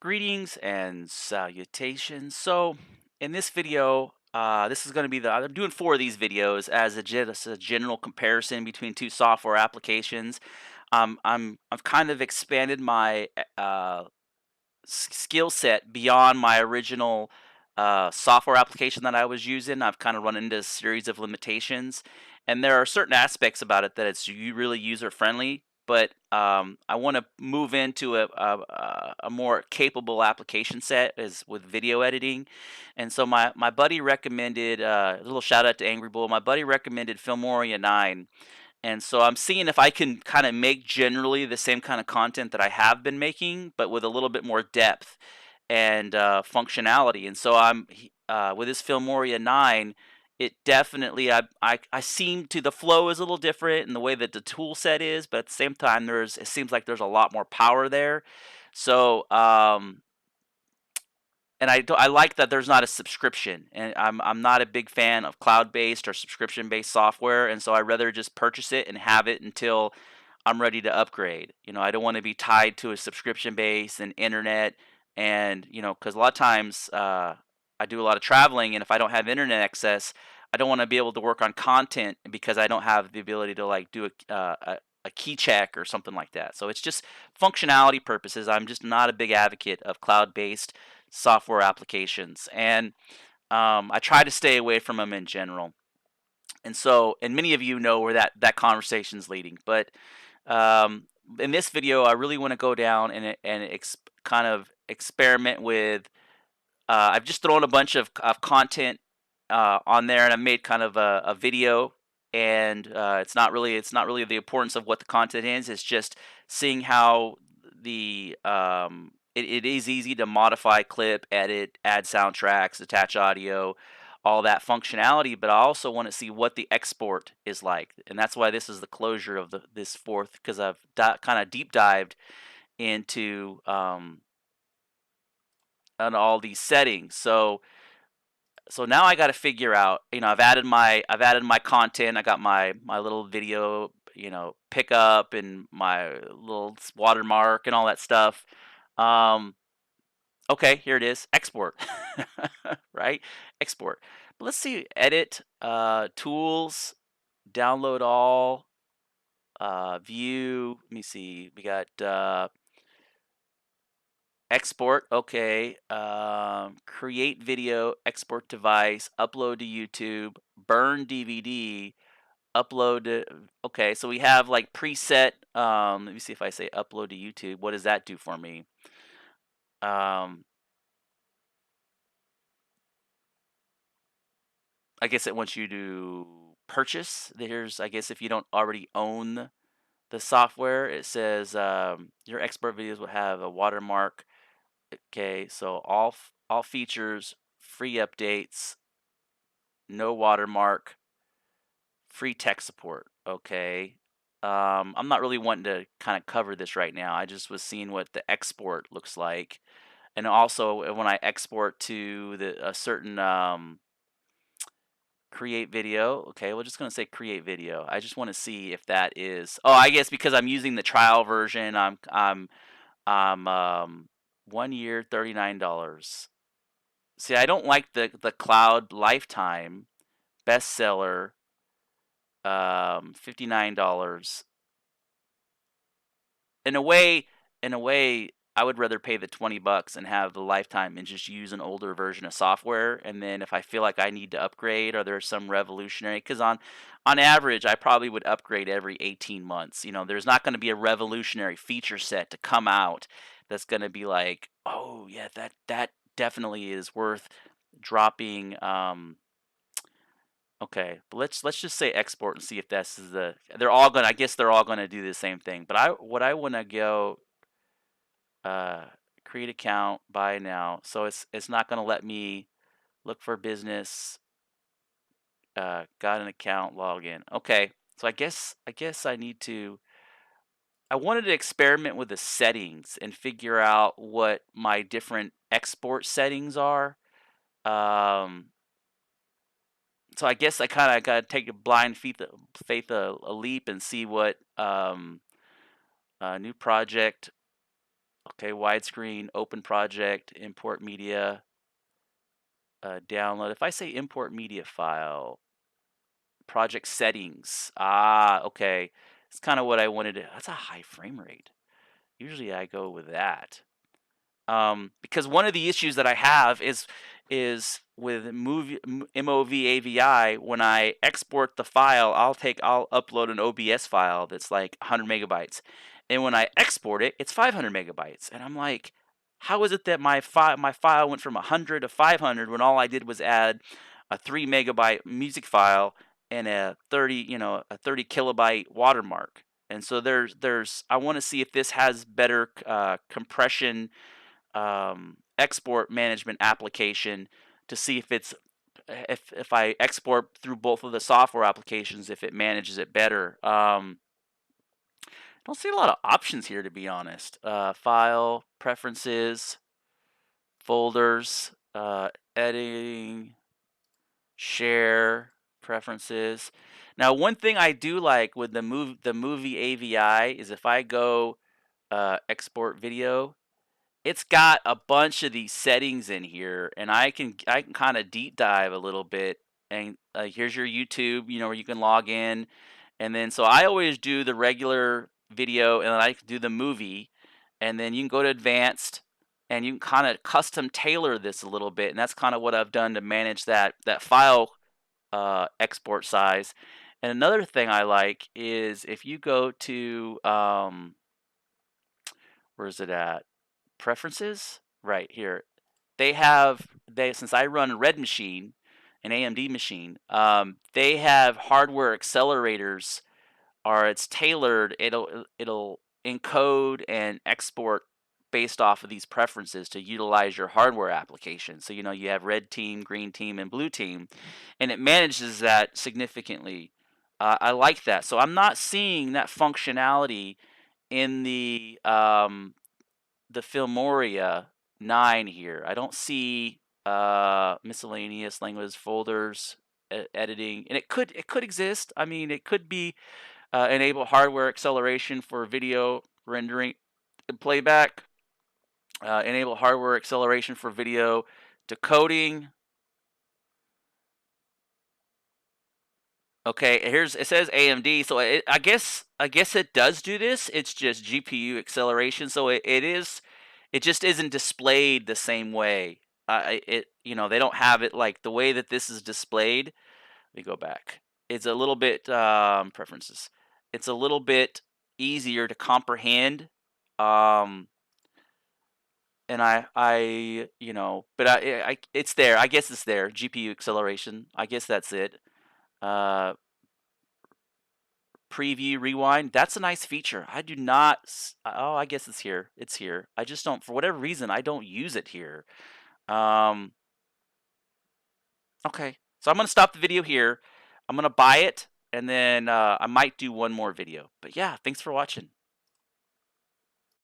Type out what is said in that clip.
Greetings and salutations. So, in this video, this is going to be I'm doing four of these videos as just a general comparison between two software applications. I've kind of expanded my skill set beyond my original software application that I was using. I've kind of run into a series of limitations, and there are certain aspects about it that it's really user friendly. But I want to move into a more capable application set is with video editing, and so my buddy recommended a little shout out to Angry Bull. My buddy recommended Filmora9, and so I'm seeing if I can kind of make generally the same kind of content that I have been making, but with a little bit more depth and functionality. And so with this Filmoria 9, it definitely I seem to the flow is a little different in the way that the tool set is, but at the same time it seems like there's a lot more power there. So and I like that there's not a subscription, and I'm not a big fan of cloud-based or subscription-based software, and so I'd rather just purchase it and have it until I'm ready to upgrade. I don't want to be tied to a subscription base and internet, and because a lot of times I do a lot of traveling, and if I don't have internet access, I don't want to be able to work on content because I don't have the ability to like do a key check or something like that. So it's just functionality purposes. I'm just not a big advocate of cloud-based software applications, and I try to stay away from them in general. And so, and many of you know where that conversation's leading. But um, in this video, I really want to go down and kind of experiment with. I've just thrown a bunch of content on there, and I made kind of a video. And it's not really the importance of what the content is. It's just seeing how it is easy to modify, clip, edit, add soundtracks, attach audio, all that functionality. But I also want to see what the export is like, and that's why this is the closure of this fourth, because I've kind of deep dived into on all these settings. So now I got to figure out. I've added my content. I got my little video, pickup and my little watermark and all that stuff. Um, okay, here it is. Export, right? Export. But let's see. Edit, tools, download all, view. Let me see. We got export. Okay. Create video, export device, upload to YouTube, burn DVD, upload to. Okay, so we have like preset. Let me see if I say upload to YouTube. What does that do for me? Um, I guess it wants you to purchase. I guess if you don't already own the software, it says your export videos will have a watermark. Okay, so all features, free updates, no watermark, free tech support. Okay. I'm not really wanting to kind of cover this right now. I just was seeing what the export looks like, and also when I export to a certain create video. Okay, we're just gonna say create video. I just want to see if that is. Oh, I guess because I'm using the trial version, I'm 1 year $39. See, I don't like the cloud lifetime bestseller, $59. In a way, I would rather pay the $20 and have the lifetime and just use an older version of software. And then if I feel like I need to upgrade, or there's some revolutionary, because on average, I probably would upgrade every 18 months. There's not going to be a revolutionary feature set to come out that's going to be like, oh yeah, that definitely is worth dropping. Okay, but let's just say export and see if this is they're all gonna. I guess they're all gonna do the same thing. But I want to go uh, create account, buy now. So it's not gonna let me look for business. Got an account, log in. Okay, so I guess I need to. I wanted to experiment with the settings and figure out what my different export settings are. Um, so I guess I kind of got to take a blind faith a leap and see what new project. Okay, widescreen, open project, import media, download. If I say import media file, project settings. Ah, okay. It's kind of what I wanted to. That's a high frame rate. Usually I go with that. Because one of the issues that I have is with MOV AVI. When I export the file, I'll upload an OBS file that's like 100 megabytes, and when I export it, it's 500 megabytes, and I'm like, how is it that my file went from 100 to 500 when all I did was add a 3 megabyte music file and a 30 kilobyte watermark? And so there's I want to see if this has better compression, export management application, to see if it's if I export through both of the software applications, if it manages it better. Don't see a lot of options here, to be honest. File preferences, folders, editing, share preferences. Now, one thing I do like with the movie AVI is if I go export video, it's got a bunch of these settings in here, and I can kind of deep dive a little bit. And here's your YouTube, where you can log in, and then so I always do the regular video, and then I do the movie, and then you can go to advanced, and you can kind of custom tailor this a little bit, and that's kind of what I've done to manage that file export size. And another thing I like is if you go to where is it at? Preferences? Right here. They since I run Red Machine, an AMD machine, they have hardware accelerators, or it's tailored. It'll encode and export based off of these preferences to utilize your hardware application. So you have red team, green team, and blue team, and it manages that significantly. I like that. So I'm not seeing that functionality in the Filmora 9 here. I don't see miscellaneous language folders, editing, and it could exist. I mean, it could be enable hardware acceleration for video rendering and playback. Enable hardware acceleration for video decoding. Okay, it says AMD, so I guess it does do this. It's just GPU acceleration, so it just isn't displayed the same way. They don't have it like the way that this is displayed. Let me go back. It's a little bit preferences. It's a little bit easier to comprehend. Um, and but it's there. I guess it's there. GPU acceleration. I guess that's it. Uh, Preview rewind. That's a nice feature. I do not. Oh, I guess it's here. It's here. I just don't. For whatever reason, I don't use it here. Um, okay. So I'm gonna stop the video here. I'm gonna buy it, and then I might do one more video. But yeah, thanks for watching.